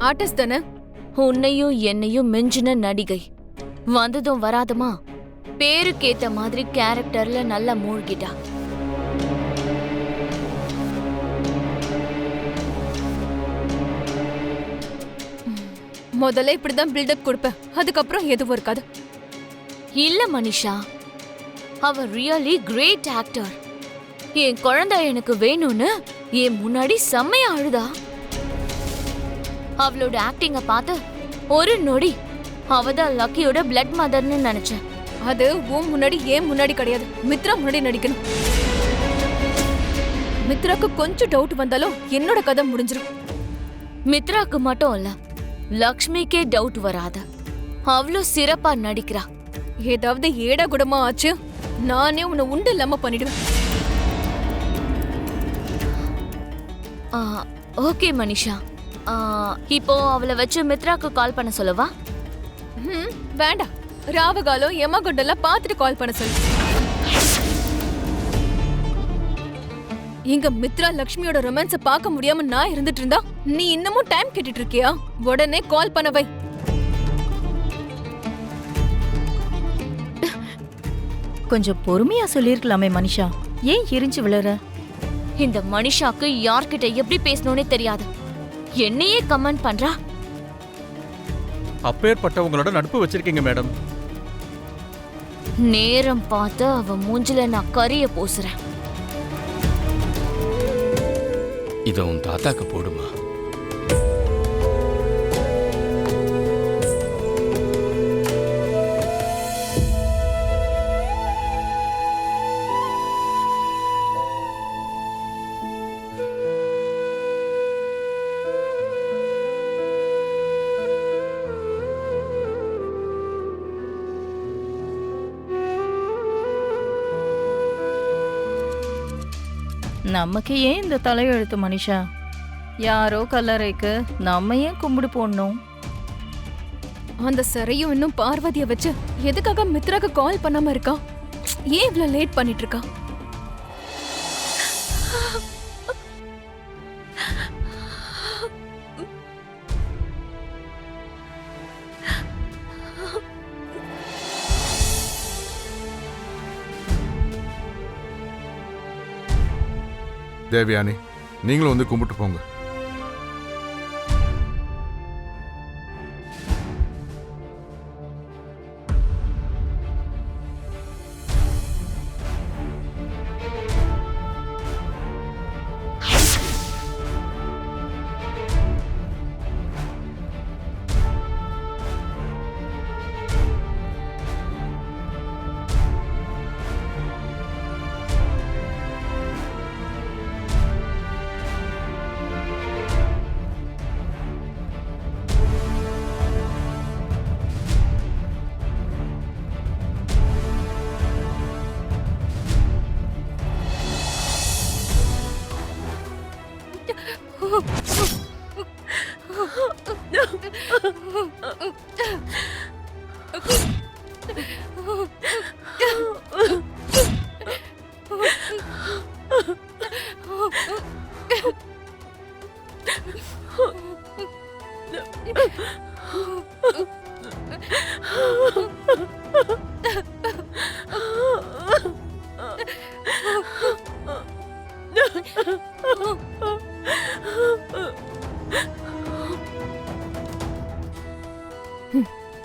Artist தானே? உன்னையும் என்னையும் மிஞ்சின நடிகை. வந்ததும் வராதமா பேருக்கேத்த மாதிரி கேரக்டர்ல நல்லா மூழ்கிட்டா. முதல்ல இப்படிதான் பில்டப் கொடுப்பேன், அதுக்கப்புறம் எதுவும் இருக்காது. இல்ல மனிஷா, அவ ரியலி கிரேட் ஆக்டர். என் குழந்தை எனக்கு வேணும்னு என் முன்னாடி செம்மையா அழுதா. அவளோட ஆக்டிங்க பார்த்து ஒரு நொடி அவதான் லக்கியோட பிளட் மதர்னு நினைச்சேன். அது உன் முன்னாடி, ஏன் முன்னாடி கிடையாது, மித்ரா முன்னாடி நடிக்கணும். மித்ராக்கு கொஞ்சம் டவுட் வந்தாலும் என்னோட கதை முடிஞ்சிடும். மித்ராக்கு மட்டும் இல்ல, லக்ஷ்மிக்கே டவுட் வராது. அவ்வளோ சிறப்பா நடிக்கிறா. ஏதாவது ஏடா குடமா ஆச்சு, நானே உன்னை உண்டு இல்லாம பண்ணிடுவேன். ஓகே மனிஷா, இப்போ அவளை வச்சு மித்ராக்கு கால் பண்ண சொல்லவா? வேண்டாம், ராவகாலம் எமகுண்டெல்லாம் பார்த்துட்டு கால் பண்ண சொல்லு. இங்க மித்ரா லக்ஷ்மியோட ரொமான்ஸ பார்க்க முடியாம நான் இருந்துட்டு இருந்தா நீ இன்னமும் டைம் கேட்டுட்டு இருக்கியா? உடனே கால் பண்ண வை. கொஞ்சம் பொறுமையா சொல்லிருக்கலாமே மனிஷா, ஏன் எரிஞ்சு விழற? இந்த மனிஷாக்கு யார்கிட்ட எப்படி பேசணும்னே தெரியாது. என்னையே கமெண்ட் பண்றா. அப்பேற்பட்டவங்களோட நட்பு வச்சிருக்கீங்க மேடம். நேரம் பார்த்து அவ மூஞ்சில நான் கரிய பூசுறேன். இத உன் தாத்தாக்கு போடுமா. நமக்கு ஏன் இந்த தலையெழுத்து மனிஷா? யாரோ கல்லறைக்கு நம்ம ஏன் கும்பிடு போடணும்? அந்த சரையும் இன்னும் பார்வதிய வச்சு எதுக்காக மித்ராக்கு கால் பண்ணாம இருக்கா? ஏன் இவ்வளவு லேட் பண்ணிட்டு இருக்கா? தேவயானி, நீங்களும் வந்து கும்பிட்டு போங்க.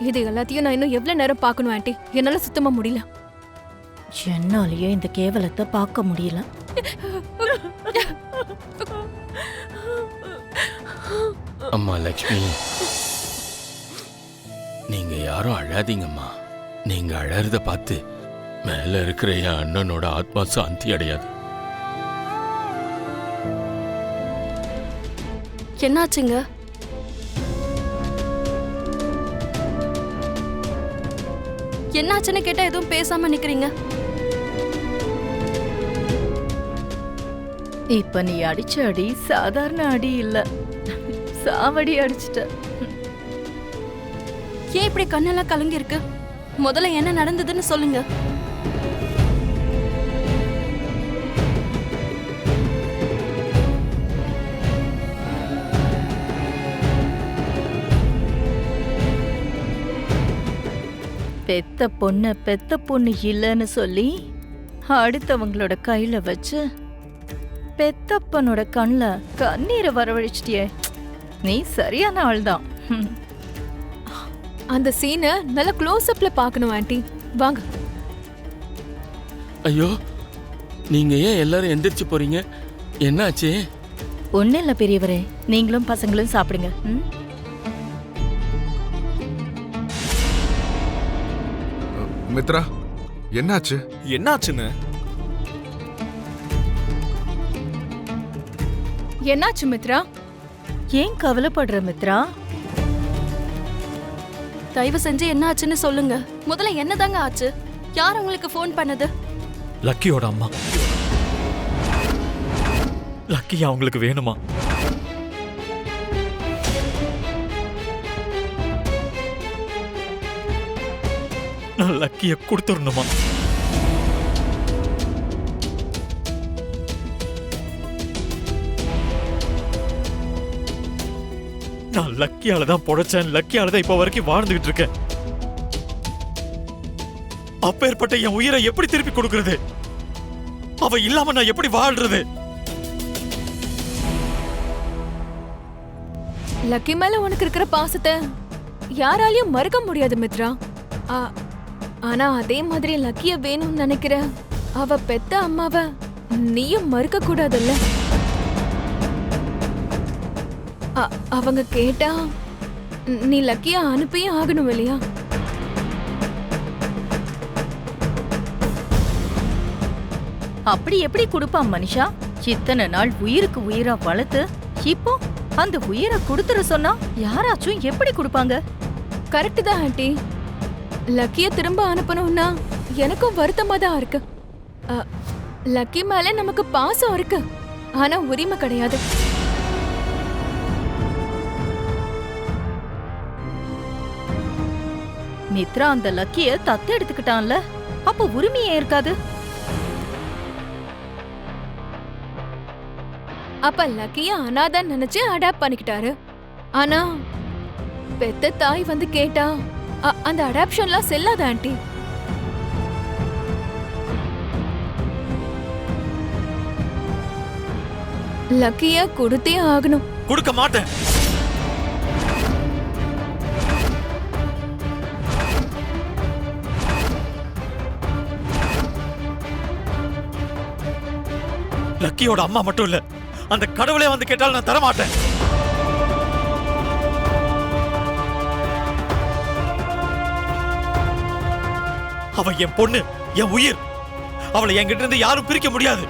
இது எல்லாத்தையும் நான் இன்னும் எவ்வளவு நேரம் பார்க்கணும் ஆண்டி? என்னால சுத்தமா முடியல. என்னாலயே இந்த கேவலத்தை பார்க்க முடியல. அம்மா லக்ஷ்மி, நீங்க யாரும் அழாதீங்கம்மா. நீங்க அழறத பார்த்து மேல இருக்கிற என் அண்ணனோட ஆத்மா சாந்தி அடையாது. என்னாச்சுங்க? என்னாச்சுன்னு கேட்டா எதுவும் பேசாம நிக்கிறீங்க. இப்ப நீ அடிச்ச அடி சாதாரண அடி இல்ல, சாவடி அடிச்சிட்ட. ஏன் இப்படி கண்ணெல்லாம் கலங்கி இருக்கு? முதல்ல என்ன நடந்ததுன்னு சொல்லுங்க. பெத்த பொண்ணு இல்லைன்னு சொல்லி அடுத்தவங்களோட கையில வச்சு பெத்தப்பனோட கண்ணுல கண்ணீரை வரவழைச்சிட்டியே. நீ சரியான ஆள்தான். அந்த சீனை நல்ல க்ளோஸ் அப்ல பார்க்கணும் ஆண்டி. வாங்க. ஐயோ, நீங்க ஏன் எல்லாரும் எந்திரிச்சு போறீங்க? என்னாச்சு? ஒன்னும் இல்ல பெரியவரே, நீங்களும் பசங்களும் சாப்பிடுங்க. மித்ரா, என்னாச்சு? என்னாச்சுன்னு? என்னாச்சு மித்ரா? ஏன் கவலைப்படுற மித்ரா? தயவு செஞ்சு என்ன ஆச்சுன்னு சொல்லுங்க. முதல்ல என்னதாங்க ஆச்சு? யார் உங்களுக்கு ஃபோன் பண்ணது? லக்கியோட அம்மா. லக்கி அவங்களுக்கு வேணுமா? நான் லக்கிய கொடுத்துடணுமா? நான் லக்கியால தான் பொழைச்சேன், லக்கியால தான் இப்ப வரைக்கும் வாழ்ந்துகிட்டு இருக்கேன். அப்பேற்பட்ட என் உயிரை எப்படி திருப்பி கொடுக்கிறது? அவ இல்லாம நான் எப்படி வாழ்றது? லக்கி மேல உனக்கு இருக்கிற பாசத்தை யாராலையும் மறக்க முடியாது மித்ரா. ஆனா அதே மாதிரி லக்கிய வேணும்னு நினைக்கிற அவ பெத்த அம்மாவ நீயும் மறுக்க கூடாதுல்ல. அவங்க கேட்டா நீ லக்கிய அனுப்பியே ஆகணும் இல்லையா? அப்படி எப்படி கொடுப்பான் மனுஷா? இத்தனை நாள் உயிருக்கு உயிரா வளர்த்து இப்போ அந்த உயிரை கொடுத்துட சொன்னா யாராச்சும் எப்படி கொடுப்பாங்க? கரெக்ட் தான் ஆண்டி. லக்கிய திரும்ப அனுப்பணும்னா எனக்கும் வருத்தமா தான் இருக்கு. லக்கி மேல நமக்கு பாசம் இருக்கு, ஆனா உரிமை கிடையாது. மித்ரா அந்த லக்கிய தத்து எடுத்துக்கிட்டான்ல, அப்ப உரிமையே இருக்காது. அப்ப லக்கிய அனாதான் நினைச்சு அடாப்ட் பண்ணிக்கிட்டாரு. ஆனா பெத்த தாய் வந்து கேட்டா அந்த அடாப்ஷன்லாம் செல்லாத ஆண்டி. லக்கிய கொடுத்தே ஆகணும். கொடுக்க மாட்டேன். லக்கியோட அம்மா மட்டும் இல்ல, அந்த கடவுளே வந்து கேட்டாலும் நான் தரமாட்டேன். அவ என் பொண்ணு, என் உயிர். அவளை என்கிட்ட இருந்து யாரும் பிரிக்க முடியாது.